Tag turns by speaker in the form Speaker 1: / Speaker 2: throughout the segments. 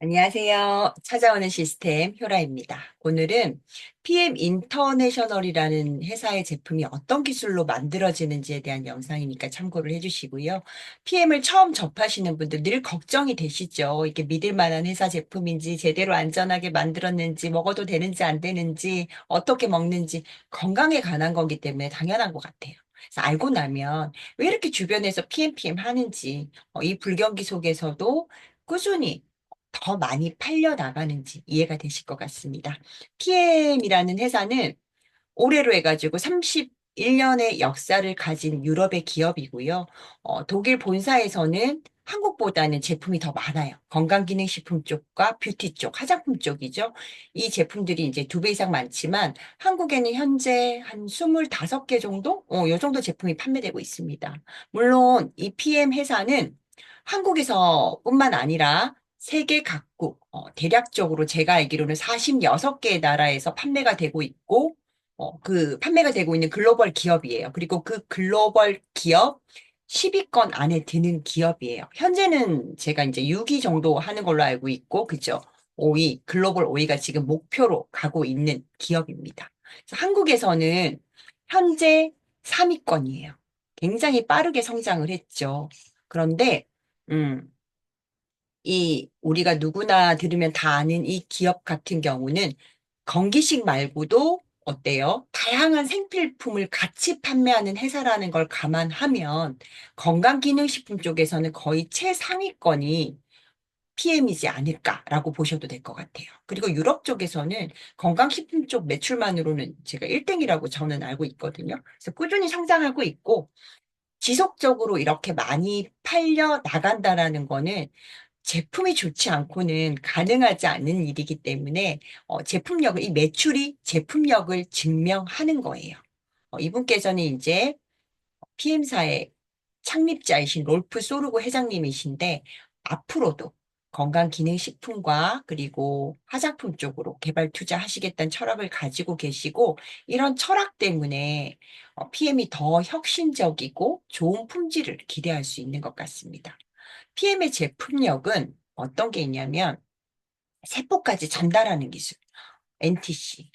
Speaker 1: 안녕하세요. 찾아오는 시스템 효라입니다. 오늘은 PM 인터내셔널이라는 회사의 제품이 어떤 기술로 만들어지는지에 대한 영상이니까 참고를 해주시고요. PM을 처음 접하시는 분들 늘 걱정이 되시죠? 이게 믿을 만한 회사 제품인지 제대로 안전하게 만들었는지 먹어도 되는지 안 되는지 어떻게 먹는지 건강에 관한 거기 때문에 당연한 것 같아요. 그래서 알고 나면 왜 이렇게 주변에서 PM 하는지 이 불경기 속에서도 꾸준히 더 많이 팔려 나가는지 이해가 되실 것 같습니다. PM이라는 회사는 올해로 해가지고 31년의 역사를 가진 유럽의 기업이고요. 독일 본사에서는 한국보다는 제품이 더 많아요. 건강기능식품 쪽과 뷰티 쪽, 화장품 쪽이죠. 이 제품들이 이제 2배 이상 많지만 한국에는 현재 한 25개 정도? 요 정도 제품이 판매되고 있습니다. 물론 이 PM 회사는 한국에서뿐만 아니라 세계 각국, 대략적으로 제가 알기로는 46개의 나라에서 판매가 되고 있고, 그 판매가 되고 있는 글로벌 기업이에요. 그리고 그 글로벌 기업 10위권 안에 드는 기업이에요. 현재는 제가 이제 6위 정도 하는 걸로 알고 있고, 그죠? 5위, 글로벌 5위가 지금 목표로 가고 있는 기업입니다. 그래서 한국에서는 현재 3위권이에요. 굉장히 빠르게 성장을 했죠. 그런데, 음, 우리가 누구나 들으면 다 아는 이 기업 같은 경우는 건기식 말고도 어때요? 다양한 생필품을 같이 판매하는 회사라는 걸 감안하면 건강기능식품 쪽에서는 거의 최상위권이 PM이지 않을까라고 보셔도 될 것 같아요. 그리고 유럽 쪽에서는 건강식품 쪽 매출만으로는 제가 1등이라고 저는 알고 있거든요. 그래서 꾸준히 성장하고 있고 지속적으로 이렇게 많이 팔려 나간다라는 거는 제품이 좋지 않고는 가능하지 않은 일이기 때문에 제품력을, 이 매출이 제품력을 증명하는 거예요. 이분께서는 이제 PM사의 창립자이신 롤프 소르고 회장님이신데 앞으로도 건강기능식품과 그리고 화장품 쪽으로 개발 투자하시겠다는 철학을 가지고 계시고 이런 철학 때문에 PM이 더 혁신적이고 좋은 품질을 기대할 수 있는 것 같습니다. PM의 제품력은 어떤 게 있냐면 세포까지 전달하는 기술, NTC.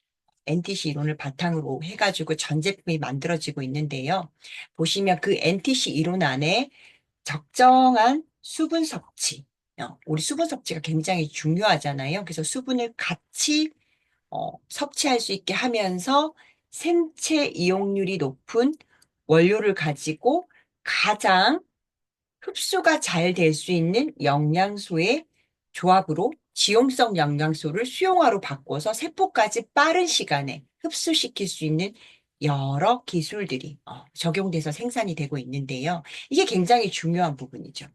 Speaker 1: NTC 이론을 바탕으로 해가지고 전 제품이 만들어지고 있는데요. 보시면 그 NTC 이론 안에 적정한 수분 섭취, 우리 수분 섭취가 굉장히 중요하잖아요. 그래서 수분을 같이 섭취할 수 있게 하면서 생체 이용률이 높은 원료를 가지고 가장 흡수가 잘 될 수 있는 영양소의 조합으로 지용성 영양소를 수용화로 바꿔서 세포까지 빠른 시간에 흡수시킬 수 있는 여러 기술들이 적용돼서 생산이 되고 있는데요. 이게 굉장히 중요한 부분이죠.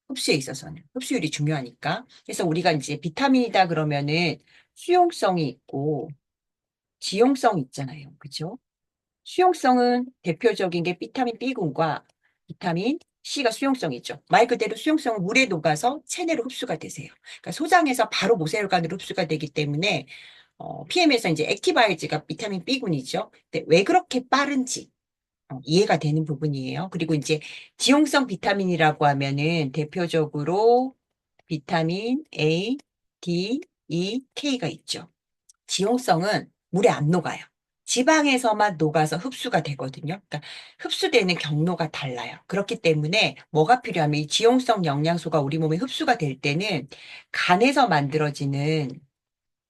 Speaker 1: 흡수에 있어서는. 흡수율이 중요하니까. 그래서 우리가 이제 비타민이다 그러면은 수용성이 있고 지용성이 있잖아요. 그죠? 수용성은 대표적인 게 비타민 B군과 비타민 C가 수용성이죠. 말 그대로 수용성은 물에 녹아서 체내로 흡수가 되세요. 그러니까 소장에서 바로 모세혈관으로 흡수가 되기 때문에 PM에서 이제 액티바이즈가 비타민 B군이죠. 근데 왜 그렇게 빠른지 이해가 되는 부분이에요. 그리고 이제 지용성 비타민이라고 하면은 대표적으로 비타민 A, D, E, K가 있죠. 지용성은 물에 안 녹아요. 지방에서만 녹아서 흡수가 되거든요. 그러니까 흡수되는 경로가 달라요. 그렇기 때문에 뭐가 필요하면 이 지용성 영양소가 우리 몸에 흡수가 될 때는 간에서 만들어지는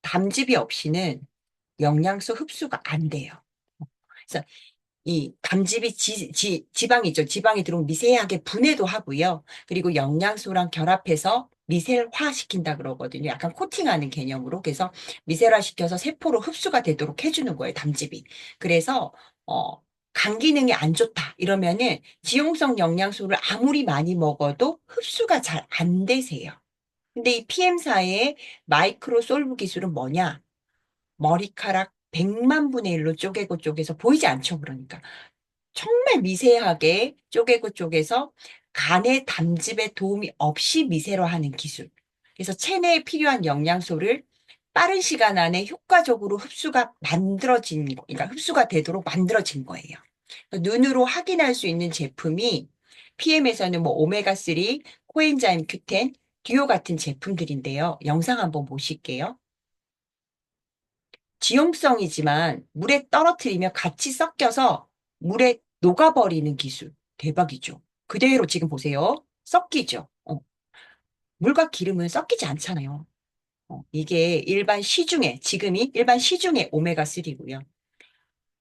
Speaker 1: 담즙이 없이는 영양소 흡수가 안 돼요. 그래서 이 담즙이 지방이죠. 지방이 들어오면 미세하게 분해도 하고요. 그리고 영양소랑 결합해서 미세화 시킨다 그러거든요. 약간 코팅하는 개념으로. 그래서 미세화 시켜서 세포로 흡수가 되도록 해주는 거예요. 담즙이. 그래서 간 기능이 안 좋다. 이러면은 지용성 영양소를 아무리 많이 먹어도 흡수가 잘 안 되세요. 근데 이 PM사의 마이크로 솔브 기술은 뭐냐? 머리카락 100만 분의 1로 쪼개고 쪼개서 보이지 않죠, 그러니까. 정말 미세하게 쪼개고 쪼개서 간의 담즙에 도움이 없이 미세화하는 기술. 그래서 체내에 필요한 영양소를 빠른 시간 안에 효과적으로 흡수가 만들어진 거, 그러니까 흡수가 되도록 만들어진 거예요. 눈으로 확인할 수 있는 제품이 PM에서는 뭐 오메가3, 코엔자임 Q10, 듀오 같은 제품들인데요. 영상 한번 보실게요. 지용성이지만 물에 떨어뜨리면 같이 섞여서 물에 녹아버리는 기술. 대박이죠. 그대로 지금 보세요. 섞이죠. 물과 기름은 섞이지 않잖아요. 이게 일반 시중에, 지금이 일반 시중의 오메가3고요.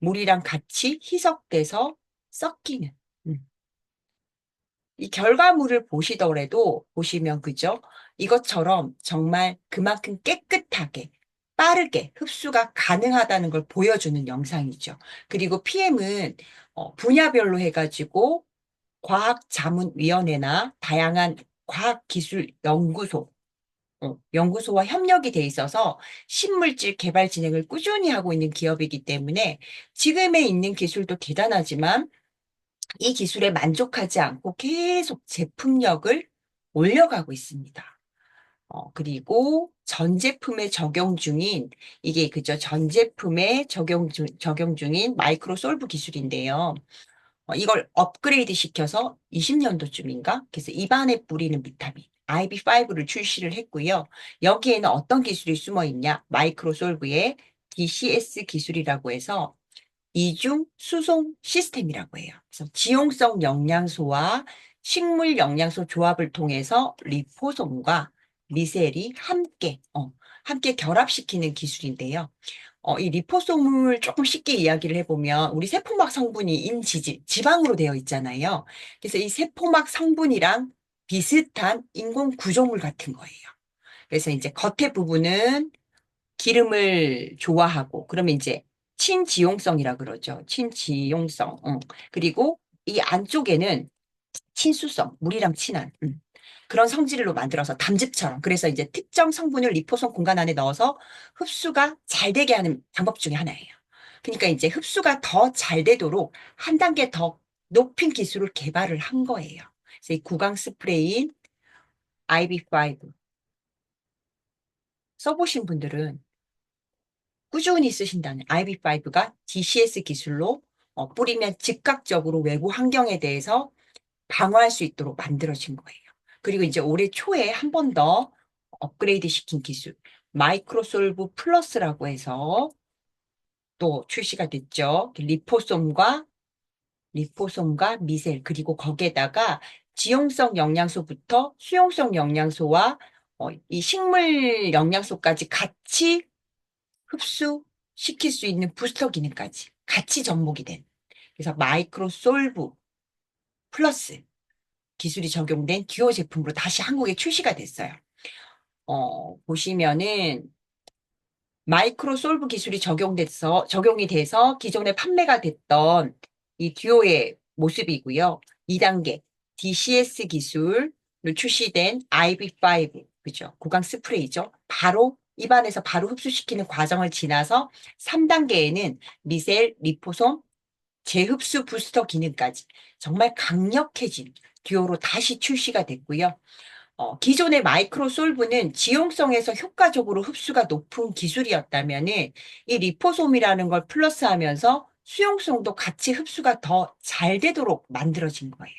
Speaker 1: 물이랑 같이 희석돼서 섞이는. 음. 이 결과물을 보시더라도 보시면 그죠? 이것처럼 정말 그만큼 깨끗하게 빠르게 흡수가 가능하다는 걸 보여주는 영상이죠. 그리고 PM은 분야별로 해가지고 과학자문위원회나 다양한 과학기술연구소, 연구소와 협력이 돼 있어서 신물질 개발 진행을 꾸준히 하고 있는 기업이기 때문에 지금에 있는 기술도 대단하지만 이 기술에 만족하지 않고 계속 제품력을 올려가고 있습니다. 그리고 전 제품에 적용 중인, 이게 그죠? 전 제품에 적용 중인 마이크로솔브 기술인데요. 이걸 업그레이드 시켜서 20년도쯤인가? 그래서 입안에 뿌리는 비타민, IB5를 출시를 했고요. 여기에는 어떤 기술이 숨어 있냐? 마이크로솔브의 DCS 기술이라고 해서 이중 수송 시스템이라고 해요. 그래서 지용성 영양소와 식물 영양소 조합을 통해서 리포솜과 미셀이 함께 결합시키는 기술인데요. 이 리포솜을 조금 쉽게 이야기를 해보면 우리 세포막 성분이 지방으로 되어 있잖아요. 그래서 이 세포막 성분이랑 비슷한 인공 구조물 같은 거예요. 그래서 이제 겉에 부분은 기름을 좋아하고, 그러면 이제 친지용성이라 그러죠. 친지용성. 그리고 이 안쪽에는 친수성, 물이랑 친한 그런 성질로 만들어서 담즙처럼. 그래서 이제 특정 성분을 리포솜 공간 안에 넣어서 흡수가 잘 되게 하는 방법 중에 하나예요. 그러니까 이제 흡수가 더 잘 되도록 한 단계 더 높인 기술을 개발을 한 거예요. 그래서 이 구강 스프레이인 IB5 써보신 분들은 꾸준히 쓰신다는 IB5가 DCS 기술로 뿌리면 즉각적으로 외부 환경에 대해서 방어할 수 있도록 만들어진 거예요. 그리고 이제 올해 초에 한 번 더 업그레이드 시킨 기술, 마이크로솔브 플러스라고 해서 또 출시가 됐죠. 리포솜과 미셀, 그리고 거기에다가 지용성 영양소부터 수용성 영양소와 이 식물 영양소까지 같이 흡수시킬 수 있는 부스터 기능까지 같이 접목이 된. 그래서 마이크로솔브 플러스 기술이 적용된 듀오 제품으로 다시 한국에 출시가 됐어요. 보시면은 마이크로솔브 기술이 적용이 돼서 기존에 판매가 됐던 이 듀오의 모습이고요. 2단계 DCS 기술로 출시된 IB5, 그죠? 구강 스프레이죠. 바로 입안에서 바로 흡수시키는 과정을 지나서 3단계에는 미셀, 리포솜, 재흡수 부스터 기능까지 정말 강력해진 듀오로 다시 출시가 됐고요. 기존의 마이크로솔브는 지용성에서 효과적으로 흡수가 높은 기술이었다면은 이 리포솜이라는 걸 플러스하면서 수용성도 같이 흡수가 더 잘 되도록 만들어진 거예요.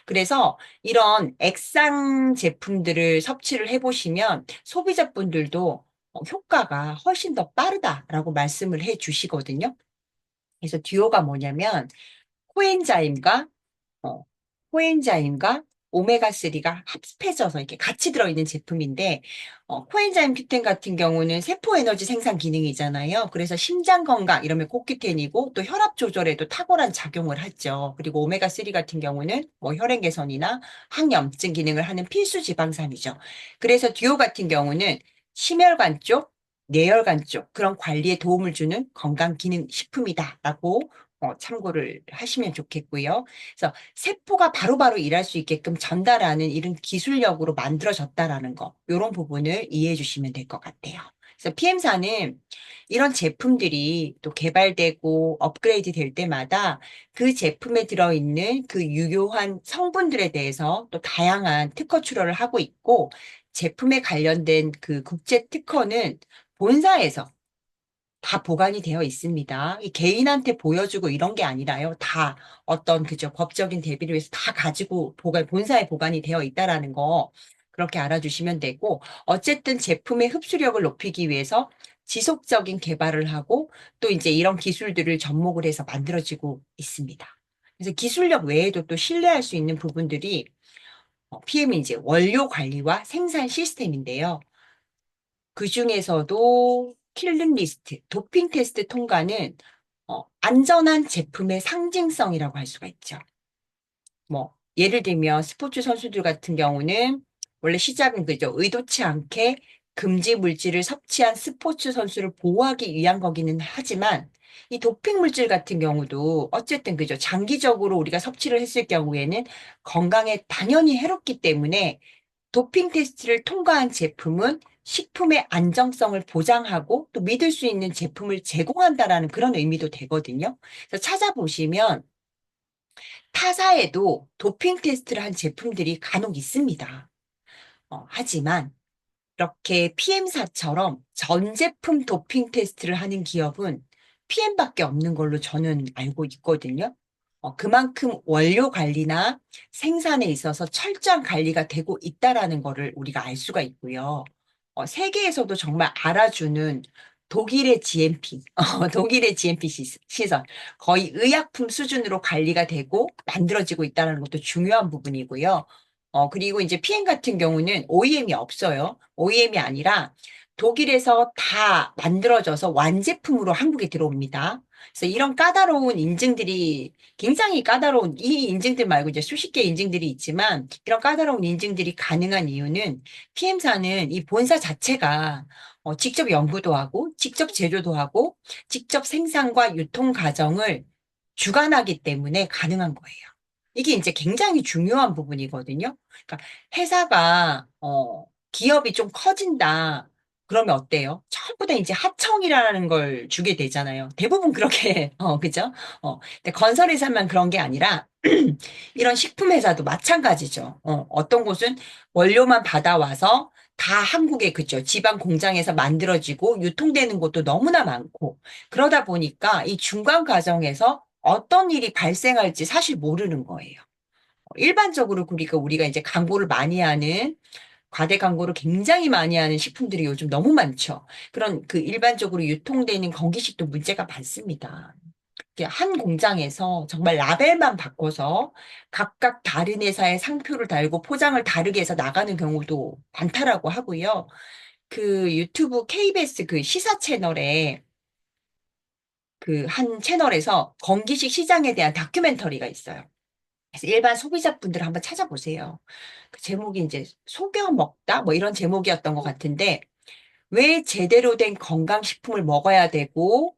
Speaker 1: 그래서 이런 액상 제품들을 섭취를 해보시면 소비자분들도 효과가 훨씬 더 빠르다라고 말씀을 해 주시거든요. 그래서 듀오가 뭐냐면 코엔자임과 어, 코엔자임과 오메가3가 합해져서 이렇게 같이 들어있는 제품인데, 코엔자임 큐텐 같은 경우는 세포 에너지 생산 기능이잖아요. 그래서 심장 건강 이러면 코큐텐이고 또 혈압 조절에도 탁월한 작용을 하죠. 그리고 오메가3 같은 경우는 뭐 혈행 개선이나 항염증 기능을 하는 필수 지방산이죠. 그래서 듀오 같은 경우는 심혈관 쪽, 뇌혈관 쪽 그런 관리에 도움을 주는 건강 기능 식품이다라고 참고를 하시면 좋겠고요. 그래서 세포가 바로바로 일할 수 있게끔 전달하는 이런 기술력으로 만들어졌다라는 거, 이런 부분을 이해해 주시면 될 것 같아요. 그래서 PM사는 이런 제품들이 또 개발되고 업그레이드 될 때마다 그 제품에 들어있는 그 유효한 성분들에 대해서 또 다양한 특허 출원을 하고 있고, 제품에 관련된 그 국제 특허는 본사에서 다 보관이 되어 있습니다. 이 개인한테 보여주고 이런 게 아니라요. 다 어떤 그죠 법적인 대비를 위해서 다 가지고 본사에 보관이 되어 있다라는 거. 그렇게 알아주시면 되고, 어쨌든 제품의 흡수력을 높이기 위해서 지속적인 개발을 하고 또 이제 이런 기술들을 접목을 해서 만들어지고 있습니다. 그래서 기술력 외에도 또 신뢰할 수 있는 부분들이 PM은 이제 원료 관리와 생산 시스템인데요. 그 중에서도 킬링 리스트, 도핑 테스트 통과는 안전한 제품의 상징성이라고 할 수가 있죠. 뭐 예를 들면 스포츠 선수들 같은 경우는 원래 시작은 그죠. 의도치 않게 금지 물질을 섭취한 스포츠 선수를 보호하기 위한 거기는 하지만 이 도핑 물질 같은 경우도 어쨌든 그죠. 장기적으로 우리가 섭취를 했을 경우에는 건강에 당연히 해롭기 때문에 도핑 테스트를 통과한 제품은 식품의 안정성을 보장하고 또 믿을 수 있는 제품을 제공한다라는 그런 의미도 되거든요. 그래서 찾아보시면 타사에도 도핑 테스트를 한 제품들이 간혹 있습니다. 하지만 이렇게 PM사처럼 전 제품 도핑 테스트를 하는 기업은 PM밖에 없는 걸로 저는 알고 있거든요. 그만큼 원료 관리나 생산에 있어서 철저한 관리가 되고 있다라는 거를 우리가 알 수가 있고요. 세계에서도 정말 알아주는 독일의 GMP, 독일의 GMP 시설, 거의 의약품 수준으로 관리가 되고 만들어지고 있다는 것도 중요한 부분이고요. 그리고 이제 PM 같은 경우는 OEM이 없어요. OEM이 아니라 독일에서 다 만들어져서 완제품으로 한국에 들어옵니다. 그래서 이런 까다로운 인증들이 굉장히 까다로운 이 인증들 말고 이제 수십 개 인증들이 있지만 이런 까다로운 인증들이 가능한 이유는 PM사는 이 본사 자체가 직접 연구도 하고 직접 제조도 하고 직접 생산과 유통 과정을 주관하기 때문에 가능한 거예요. 이게 이제 굉장히 중요한 부분이거든요. 그러니까 회사가 기업이 좀 커진다. 그러면 어때요? 전부 다 이제 하청이라는 걸 주게 되잖아요. 대부분 그렇게 그죠? 근데 건설회사만 그런 게 아니라 이런 식품회사도 마찬가지죠. 어떤 곳은 원료만 받아와서 다 한국에 그죠? 지방 공장에서 만들어지고 유통되는 곳도 너무나 많고 그러다 보니까 이 중간 과정에서 어떤 일이 발생할지 사실 모르는 거예요. 일반적으로 그러니까 우리가 이제 광고를 많이 하는 과대 광고를 굉장히 많이 하는 식품들이 요즘 너무 많죠. 그런 그 일반적으로 유통되는 건기식도 문제가 많습니다. 이게 한 공장에서 정말 라벨만 바꿔서 각각 다른 회사의 상표를 달고 포장을 다르게 해서 나가는 경우도 많다라고 하고요. 그 유튜브 KBS 그 시사 채널에 그 한 채널에서 건기식 시장에 대한 다큐멘터리가 있어요. 그래서 일반 소비자분들 한번 찾아보세요. 그 제목이 이제 속여 먹다 뭐 이런 제목이었던 것 같은데 왜 제대로 된 건강식품을 먹어야 되고,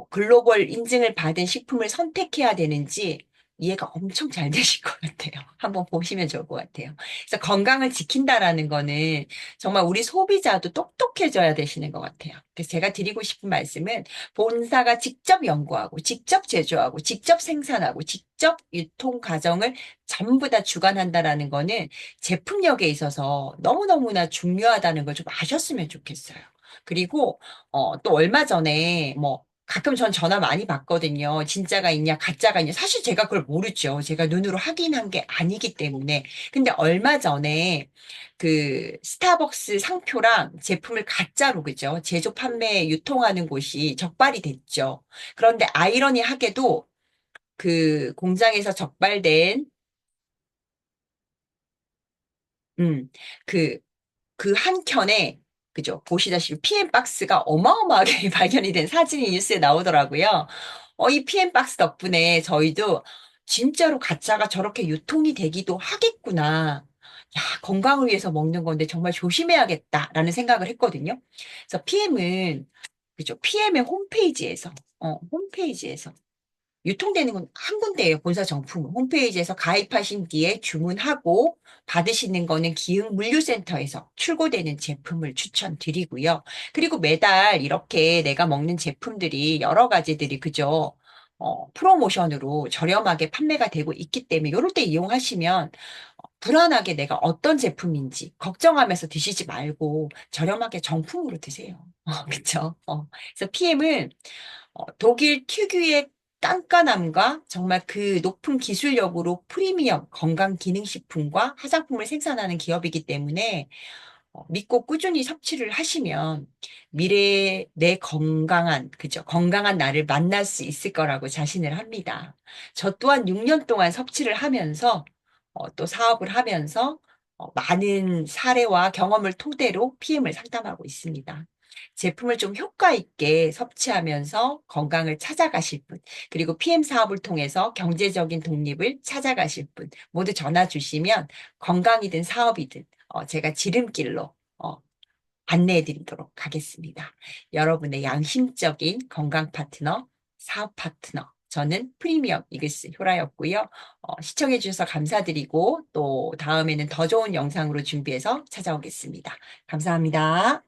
Speaker 1: 글로벌 인증을 받은 식품을 선택해야 되는지 이해가 엄청 잘 되실 것 같아요. 한번 보시면 좋을 것 같아요. 그래서 건강을 지킨다라는 거는 정말 우리 소비자도 똑똑해져야 되시는 것 같아요. 그래서 제가 드리고 싶은 말씀은 본사가 직접 연구하고, 직접 제조하고, 직접 생산하고, 직접 유통 과정을 전부 다 주관한다라는 거는 제품력에 있어서 너무너무나 중요하다는 걸 좀 아셨으면 좋겠어요. 그리고 또 얼마 전에 뭐 가끔 전 전화 많이 받거든요. 진짜가 있냐, 가짜가 있냐. 사실 제가 그걸 모르죠. 제가 눈으로 확인한 게 아니기 때문에. 근데 얼마 전에 그 스타벅스 상표랑 제품을 가짜로 그죠? 제조, 판매, 유통하는 곳이 적발이 됐죠. 그런데 아이러니하게도 그 공장에서 적발된 음, 그 그 한 켠에 그죠? 보시다시피 PM 박스가 어마어마하게 발견이 된 사진이 뉴스에 나오더라고요. 이 PM 박스 덕분에 저희도 진짜로 가짜가 저렇게 유통이 되기도 하겠구나. 야, 건강을 위해서 먹는 건데 정말 조심해야겠다라는 생각을 했거든요. 그래서 PM은 그죠? PM의 홈페이지에서 유통되는 건 한 군데예요. 본사 정품. 홈페이지에서 가입하신 뒤에 주문하고 받으시는 거는 기흥 물류센터에서 출고되는 제품을 추천드리고요. 그리고 매달 이렇게 내가 먹는 제품들이 여러 가지들이 그죠? 프로모션으로 저렴하게 판매가 되고 있기 때문에 이럴 때 이용하시면 불안하게 내가 어떤 제품인지 걱정하면서 드시지 말고 저렴하게 정품으로 드세요. 그쵸? 그래서 PM은 독일 특유의 깐깐함과 정말 그 높은 기술력으로 프리미엄 건강기능식품과 화장품을 생산하는 기업이기 때문에 믿고 꾸준히 섭취를 하시면 미래에 내 건강한, 그죠? 건강한 나를 만날 수 있을 거라고 자신을 합니다. 저 또한 6년 동안 섭취를 하면서 또 사업을 하면서 많은 사례와 경험을 토대로 PM을 상담하고 있습니다. 제품을 좀 효과 있게 섭취하면서 건강을 찾아가실 분, 그리고 PM 사업을 통해서 경제적인 독립을 찾아가실 분, 모두 전화 주시면 건강이든 사업이든 제가 지름길로 어, 안내해 드리도록 하겠습니다. 여러분의 양심적인 건강 파트너, 사업 파트너, 저는 프리미엄 이글스 효라였고요. 시청해 주셔서 감사드리고 또 다음에는 더 좋은 영상으로 준비해서 찾아오겠습니다. 감사합니다.